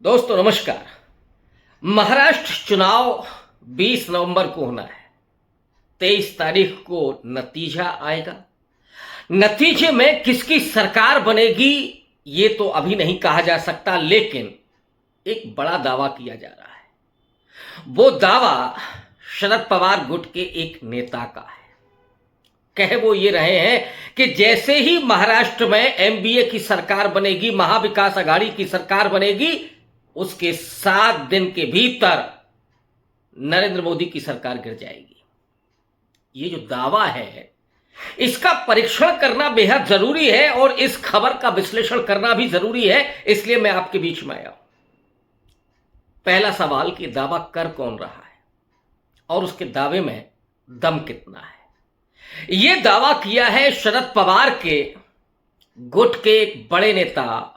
दोस्तों नमस्कार। महाराष्ट्र चुनाव 20 नवंबर को होना है। 23 तारीख को नतीजा आएगा। नतीजे में किसकी सरकार बनेगी ये तो अभी नहीं कहा जा सकता, लेकिन एक बड़ा दावा किया जा रहा है। वो दावा शरद पवार गुट के एक नेता का है। कह वो ये रहे हैं कि जैसे ही महाराष्ट्र में एमबीए की सरकार बनेगी, महाविकास आघाड़ी की सरकार बनेगी, उसके 7 दिन के भीतर नरेंद्र मोदी की सरकार गिर जाएगी। ये जो दावा है इसका परीक्षण करना बेहद जरूरी है और इस खबर का विश्लेषण करना भी जरूरी है, इसलिए मैं आपके बीच में आया हूं। पहला सवाल कि दावा कर कौन रहा है और उसके दावे में दम कितना है। यह दावा किया है शरद पवार के गुट के एक बड़े नेता,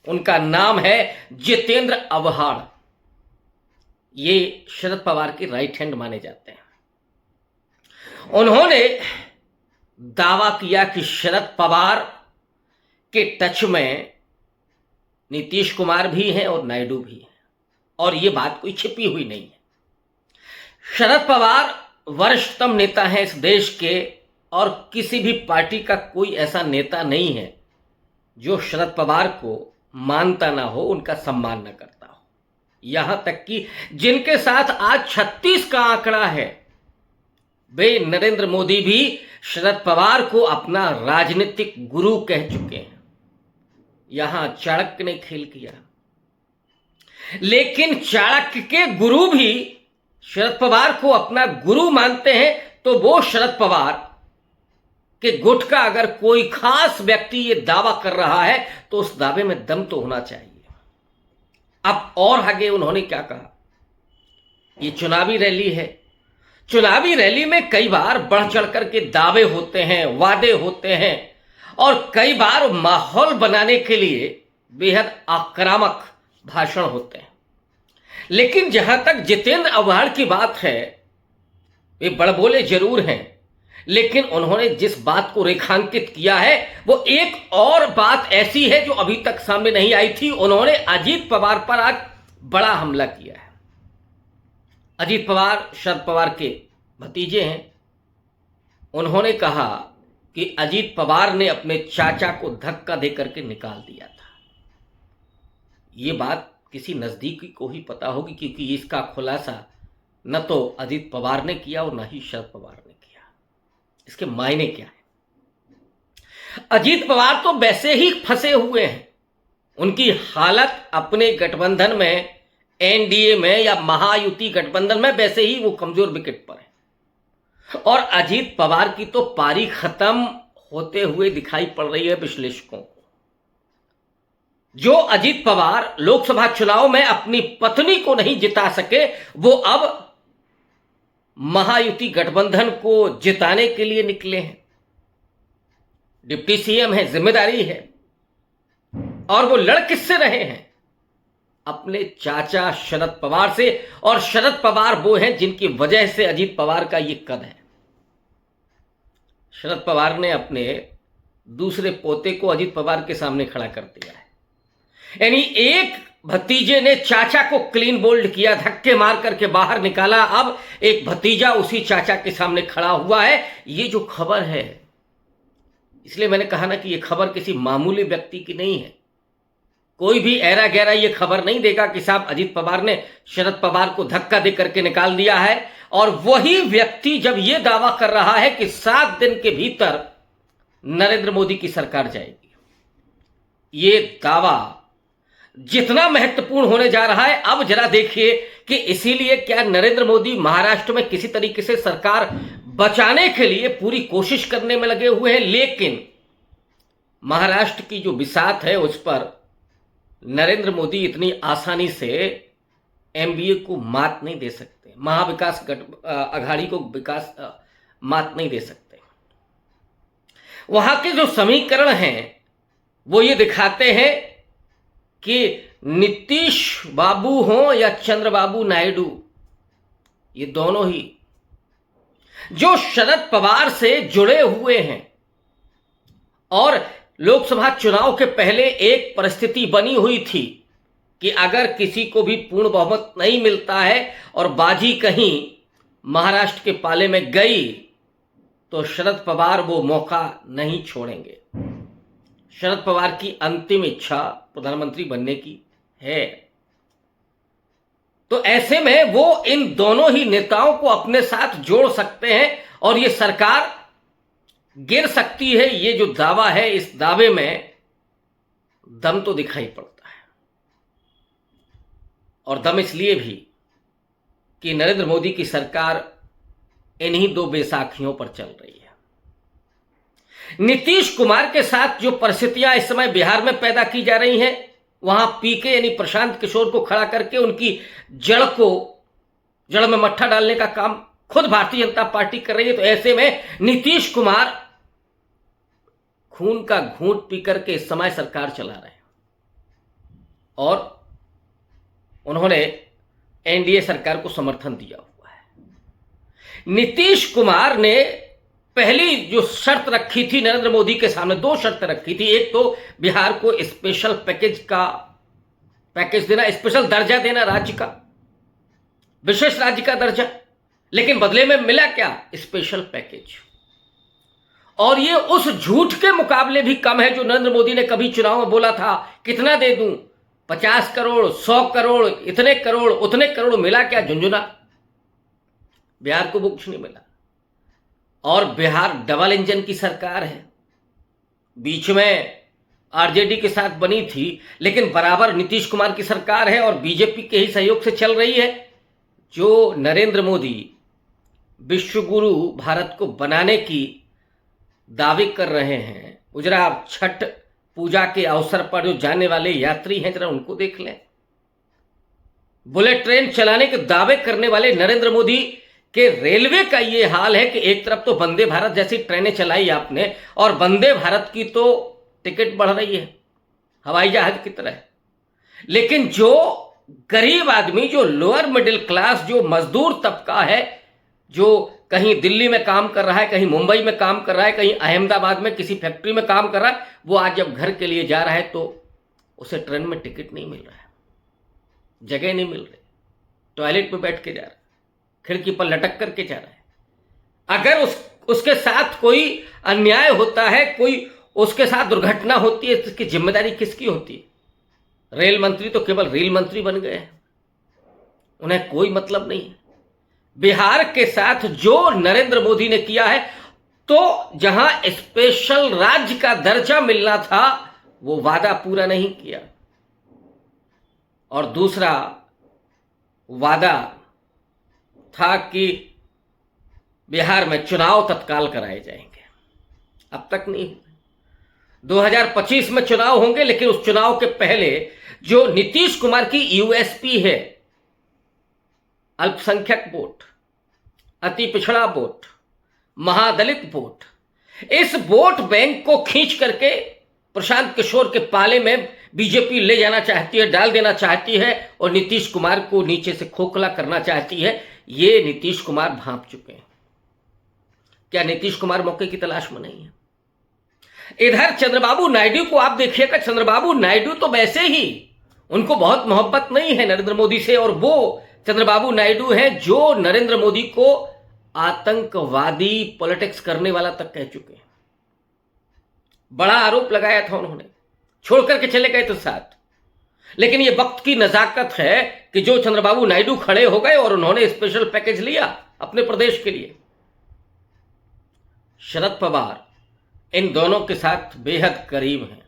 उनका नाम है जितेंद्र आव्हाड। ये शरद पवार के राइट हैंड माने जाते हैं। उन्होंने दावा किया कि शरद पवार के टच में नीतीश कुमार भी हैं और नायडू भी हैं, और ये बात कोई छिपी हुई नहीं है। शरद पवार वरिष्ठतम नेता हैं इस देश के, और किसी भी पार्टी का कोई ऐसा नेता नहीं है जो शरद पवार को मानता ना हो, उनका सम्मान ना करता हो। यहां तक कि जिनके साथ आज 36 का आंकड़ा है, वे नरेंद्र मोदी भी शरद पवार को अपना राजनीतिक गुरु कह चुके हैं। यहां चाणक्य ने खेल किया, लेकिन चाणक्य के गुरु भी शरद पवार को अपना गुरु मानते हैं, तो वो शरद पवार कि गुट का अगर कोई खास व्यक्ति ये दावा कर रहा है तो उस दावे में दम तो होना चाहिए। अब और आगे उन्होंने क्या कहा, ये चुनावी रैली है। चुनावी रैली में कई बार बढ़ चढ़कर के दावे होते हैं, वादे होते हैं, और कई बार माहौल बनाने के लिए बेहद आक्रामक भाषण होते हैं। लेकिन जहां तक जितेंद्र आव्हाड की बात है, वे बड़बोले जरूर हैं, लेकिन उन्होंने जिस बात को रेखांकित किया है वो एक और बात ऐसी है जो अभी तक सामने नहीं आई थी। उन्होंने अजीत पवार पर आज बड़ा हमला किया है। अजीत पवार शरद पवार के भतीजे हैं। उन्होंने कहा कि अजीत पवार ने अपने चाचा को धक्का देकर के निकाल दिया था। ये बात किसी नजदीकी को ही पता होगी, क्योंकि इसका खुलासा न तो अजीत पवार ने किया और न ही शरद पवार ने किया। इसके मायने क्या है? अजीत पवार तो वैसे ही फंसे हुए हैं। उनकी हालत अपने गठबंधन में, एनडीए में या महायुति गठबंधन में, वैसे ही वो कमजोर विकेट पर है। और अजीत पवार की तो पारी खत्म होते हुए दिखाई पड़ रही है विश्लेषकों को। जो अजीत पवार लोकसभा चुनाव में अपनी पत्नी को नहीं जिता सके, वो अब महायुति गठबंधन को जिताने के लिए निकले हैं। डिप्टी सीएम है, जिम्मेदारी है, और वो लड़ किससे रहे हैं? अपने चाचा शरद पवार से। और शरद पवार वो हैं जिनकी वजह से अजीत पवार का ये कद है। शरद पवार ने अपने दूसरे पोते को अजीत पवार के सामने खड़ा कर दिया है। यानी एक भतीजे ने चाचा को क्लीन बोल्ड किया, धक्के मार करके बाहर निकाला, अब एक भतीजा उसी चाचा के सामने खड़ा हुआ है। ये जो खबर है, इसलिए मैंने कहा ना कि ये खबर किसी मामूली व्यक्ति की नहीं है। कोई भी ऐरा गहरा ये खबर नहीं देगा कि साहब अजीत पवार ने शरद पवार को धक्का दे करके निकाल दिया है। और वही व्यक्ति जब ये दावा कर रहा है कि 7 दिन के भीतर नरेंद्र मोदी की सरकार जाएगी, ये दावा जितना महत्वपूर्ण होने जा रहा है, अब जरा देखिए कि इसीलिए क्या नरेंद्र मोदी महाराष्ट्र में किसी तरीके से सरकार बचाने के लिए पूरी कोशिश करने में लगे हुए हैं, लेकिन महाराष्ट्र की जो बिसात है उस पर नरेंद्र मोदी इतनी आसानी से एमबीए को मात नहीं दे सकते, महाविकास आघाड़ी को विकास मात नहीं दे सकते। वहां के जो समीकरण हैं वो ये दिखाते हैं कि नीतीश बाबू हो या चंद्रबाबू नायडू, ये दोनों ही जो शरद पवार से जुड़े हुए हैं, और लोकसभा चुनाव के पहले एक परिस्थिति बनी हुई थी कि अगर किसी को भी पूर्ण बहुमत नहीं मिलता है और बाजी कहीं महाराष्ट्र के पाले में गई तो शरद पवार वो मौका नहीं छोड़ेंगे। शरद पवार की अंतिम इच्छा प्रधानमंत्री बनने की है। तो ऐसे में वो इन दोनों ही नेताओं को अपने साथ जोड़ सकते हैं और ये सरकार गिर सकती है। ये जो दावा है, इस दावे में दम तो दिखाई पड़ता है, और दम इसलिए भी कि नरेंद्र मोदी की सरकार इन्हीं दो बेसाखियों पर चल रही है। नीतीश कुमार के साथ जो परिस्थितियां इस समय बिहार में पैदा की जा रही हैं, वहां पीके यानी प्रशांत किशोर को खड़ा करके उनकी जड़ में मट्ठा डालने का काम खुद भारतीय जनता पार्टी कर रही है। तो ऐसे में नीतीश कुमार खून का घूंट पी करके इस समय सरकार चला रहे हैं और उन्होंने एनडीए सरकार को समर्थन दिया हुआ है। नीतीश कुमार ने पहली जो शर्त रखी थी नरेंद्र मोदी के सामने, दो शर्त रखी थी। एक तो बिहार को स्पेशल पैकेज देना, स्पेशल दर्जा देना, राज्य का विशेष राज्य का दर्जा, लेकिन बदले में मिला क्या? Special package. और ये उस झूठ के मुकाबले भी कम है जो नरेंद्र मोदी ने कभी चुनाव में बोला था, कितना दे दूं, 50 करोड़, 100 करोड़, इतने करोड़, उतने करोड़। मिला क्या? झुंझुना। बिहार को कुछ नहीं मिला। और बिहार डबल इंजन की सरकार है। बीच में आरजेडी के साथ बनी थी, लेकिन बराबर नीतीश कुमार की सरकार है और बीजेपी के ही सहयोग से चल रही है। जो नरेंद्र मोदी विश्वगुरु भारत को बनाने की दावे कर रहे हैं, जरा छठ पूजा के अवसर पर जो जाने वाले यात्री हैं, जरा उनको देख लें। बुलेट ट्रेन चलाने के दावे करने वाले नरेंद्र मोदी कि रेलवे का ये हाल है कि एक तरफ तो वंदे भारत जैसी ट्रेनें चलाई आपने, और वंदे भारत की तो टिकट बढ़ रही है हवाई जहाज की तरह, लेकिन जो गरीब आदमी, जो लोअर मिडिल क्लास, जो मजदूर तबका है, जो कहीं दिल्ली में काम कर रहा है, कहीं मुंबई में काम कर रहा है, कहीं अहमदाबाद में किसी फैक्ट्री में काम कर रहा है, वो आज जब घर के लिए जा रहा है तो उसे ट्रेन में टिकट नहीं मिल रहा है, जगह नहीं मिल रही, टॉयलेट में बैठ के जा रहा है, खिड़की पर लटक करके जा रहा है। अगर उसके साथ कोई अन्याय होता है, कोई उसके साथ दुर्घटना होती है, इसकी जिम्मेदारी किसकी होती है? रेल मंत्री तो केवल रेल मंत्री बन गए हैं, उन्हें कोई मतलब नहीं है। बिहार के साथ जो नरेंद्र मोदी ने किया है, तो जहां स्पेशल राज्य का दर्जा मिलना था, वो वादा पूरा नहीं किया। और दूसरा वादा था कि बिहार में चुनाव तत्काल कराए जाएंगे, अब तक नहीं हुए। 2025 में चुनाव होंगे, लेकिन उस चुनाव के पहले जो नीतीश कुमार की यूएसपी है, अल्पसंख्यक वोट, अति पिछड़ा वोट, महादलित वोट, इस वोट बैंक को खींच करके प्रशांत किशोर के पाले में बीजेपी ले जाना चाहती है, डाल देना चाहती है, और नीतीश कुमार को नीचे से खोखला करना चाहती है। ये नीतीश कुमार भांप चुके हैं। क्या नीतीश कुमार मौके की तलाश में नहीं है? इधर चंद्रबाबू नायडू को आप देखिएगा, चंद्रबाबू नायडू तो वैसे ही उनको बहुत मोहब्बत नहीं है नरेंद्र मोदी से, और वो चंद्रबाबू नायडू हैं जो नरेंद्र मोदी को आतंकवादी पॉलिटिक्स करने वाला तक कह चुके हैं। बड़ा आरोप लगाया था उन्होंने, छोड़ करके चले गए तो साथ, लेकिन ये वक्त की नजाकत है कि जो चंद्रबाबू नायडू खड़े हो गए और उन्होंने स्पेशल पैकेज लिया अपने प्रदेश के लिए। शरद पवार इन दोनों के साथ बेहद करीब हैं।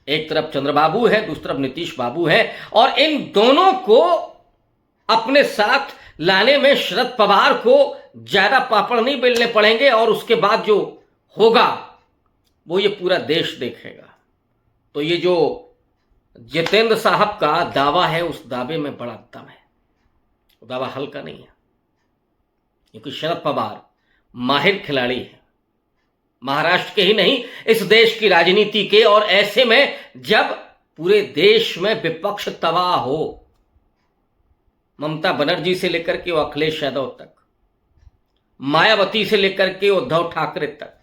एक तरफ चंद्रबाबू है, दूसरी तरफ नीतीश बाबू है, और इन दोनों को अपने साथ लाने में शरद पवार को ज्यादा पापड़ नहीं बेलने पड़ेंगे, और उसके बाद जो होगा वो ये पूरा देश देखेगा। तो ये जो जितेंद्र साहब का दावा है, उस दावे में बड़ा दम है, वो दावा हल्का नहीं है, क्योंकि शरद पवार माहिर खिलाड़ी है, महाराष्ट्र के ही नहीं, इस देश की राजनीति के। और ऐसे में जब पूरे देश में विपक्ष तबाह हो, ममता बनर्जी से लेकर के वो अखिलेश यादव तक, मायावती से लेकर के उद्धव ठाकरे तक,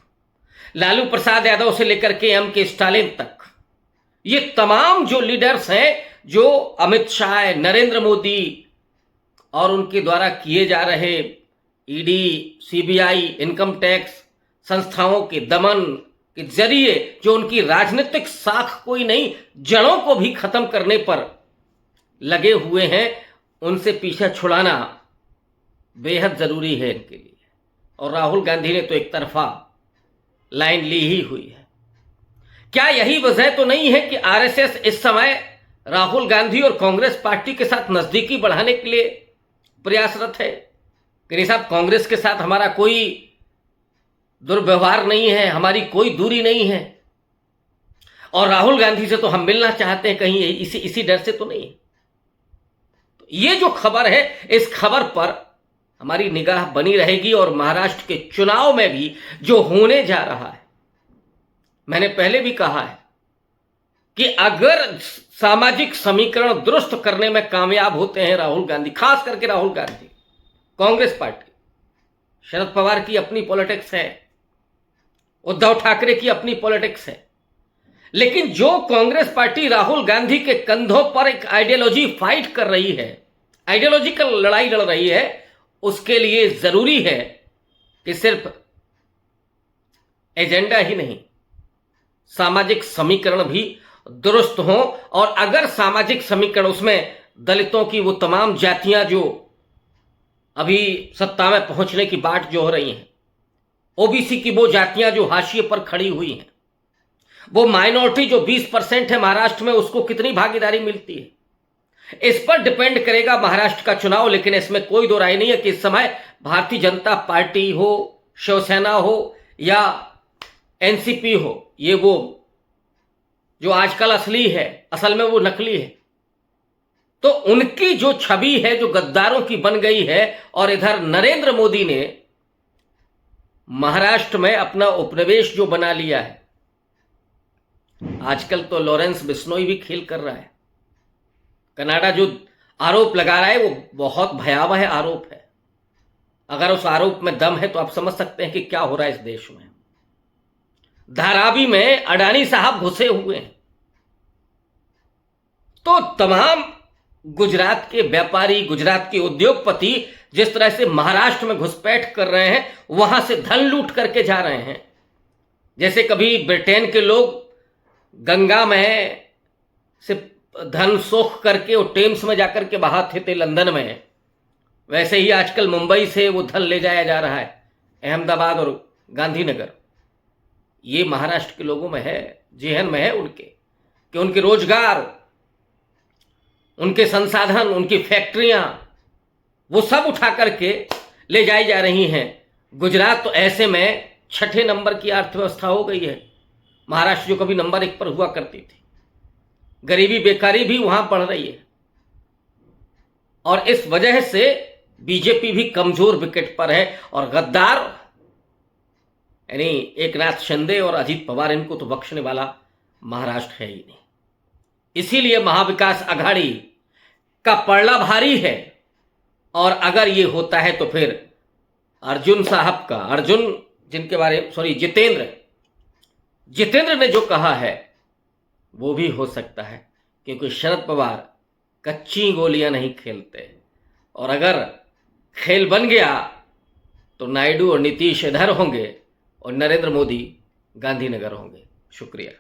लालू प्रसाद यादव से लेकर के एम के स्टालिन तक, ये तमाम जो लीडर्स हैं जो अमित शाह, नरेंद्र मोदी और उनके द्वारा किए जा रहे ईडी, सीबीआई, इनकम टैक्स संस्थाओं के दमन के जरिए जो उनकी राजनीतिक साख कोई नहीं, जड़ों को भी खत्म करने पर लगे हुए हैं, उनसे पीछा छुड़ाना बेहद जरूरी है इनके लिए। और राहुल गांधी ने तो एक तरफा लाइन ली ही हुई है। क्या यही वजह तो नहीं है कि आरएसएस इस समय राहुल गांधी और कांग्रेस पार्टी के साथ नजदीकी बढ़ाने के लिए प्रयासरत है कि नहीं साहब, कांग्रेस के साथ हमारा कोई दुर्व्यवहार नहीं है, हमारी कोई दूरी नहीं है, और राहुल गांधी से तो हम मिलना चाहते हैं, कहीं इसी डर से तो नहीं है। तो ये जो खबर है, इस खबर पर हमारी निगाह बनी रहेगी। और महाराष्ट्र के चुनाव में भी जो होने जा रहा है, मैंने पहले भी कहा है कि अगर सामाजिक समीकरण दुरुस्त करने में कामयाब होते हैं राहुल गांधी, खास करके राहुल गांधी, कांग्रेस पार्टी, शरद पवार की अपनी पॉलिटिक्स है, उद्धव ठाकरे की अपनी पॉलिटिक्स है, लेकिन जो कांग्रेस पार्टी राहुल गांधी के कंधों पर एक आइडियोलॉजी फाइट कर रही है, आइडियोलॉजिकल लड़ाई लड़ रही है, उसके लिए जरूरी है कि सिर्फ एजेंडा ही नहीं, सामाजिक समीकरण भी दुरुस्त हो। और अगर सामाजिक समीकरण, उसमें दलितों की वो तमाम जातियां जो अभी सत्ता में पहुंचने की बाट जो हो रही हैं, ओबीसी की वो जातियां जो हाशिए पर खड़ी हुई हैं, वो माइनॉरिटी जो 20% है महाराष्ट्र में, उसको कितनी भागीदारी मिलती है, इस पर डिपेंड करेगा महाराष्ट्र का चुनाव। लेकिन इसमें कोई दो राय नहीं है कि इस समय भारतीय जनता पार्टी हो, शिवसेना हो या एनसीपी हो, ये वो जो आजकल असली है, असल में वो नकली है। तो उनकी जो छवि है, जो गद्दारों की बन गई है, और इधर नरेंद्र मोदी ने महाराष्ट्र में अपना उपनिवेश जो बना लिया है, आजकल तो लॉरेंस बिश्नोई भी खेल कर रहा है। कनाडा जो आरोप लगा रहा है वो बहुत भयावह आरोप है। अगर उस आरोप में दम है तो आप समझ सकते हैं कि क्या हो रहा है इस देश में। धारावी में अडानी साहब घुसे हुए हैं, तो तमाम गुजरात के व्यापारी, गुजरात के उद्योगपति जिस तरह से महाराष्ट्र में घुसपैठ कर रहे हैं, वहां से धन लूट करके जा रहे हैं, जैसे कभी ब्रिटेन के लोग गंगा में से धन सोख करके वो टेम्स में जाकर के बहाते थे लंदन में, वैसे ही आजकल मुंबई से वो धन ले जाया जा रहा है अहमदाबाद और गांधीनगर। ये महाराष्ट्र के लोगों में है, जेहन में है उनके, कि उनके रोजगार, उनके संसाधन, उनकी फैक्ट्रियां, वो सब उठा करके ले जाई जा रही हैं। गुजरात तो ऐसे में 6ठे नंबर की अर्थव्यवस्था हो गई है। महाराष्ट्र जो कभी नंबर 1 पर हुआ करती थी, गरीबी बेकारी भी वहां बढ़ रही है, और इस वजह से बीजेपी भी कमजोर विकेट पर है। और गद्दार यानी एकनाथ शिंदे और अजीत पवार, इनको तो बख्शने वाला महाराष्ट्र है ही नहीं। इसीलिए महाविकास आघाड़ी का पड़ला भारी है। और अगर ये होता है तो फिर अर्जुन साहब का, अर्जुन जिनके बारे, सॉरी, जितेंद्र ने जो कहा है वो भी हो सकता है, क्योंकि शरद पवार कच्ची गोलियां नहीं खेलते। और अगर खेल बन गया तो नायडू और नीतीश इधर होंगे और नरेंद्र मोदी गांधीनगर होंगे। शुक्रिया।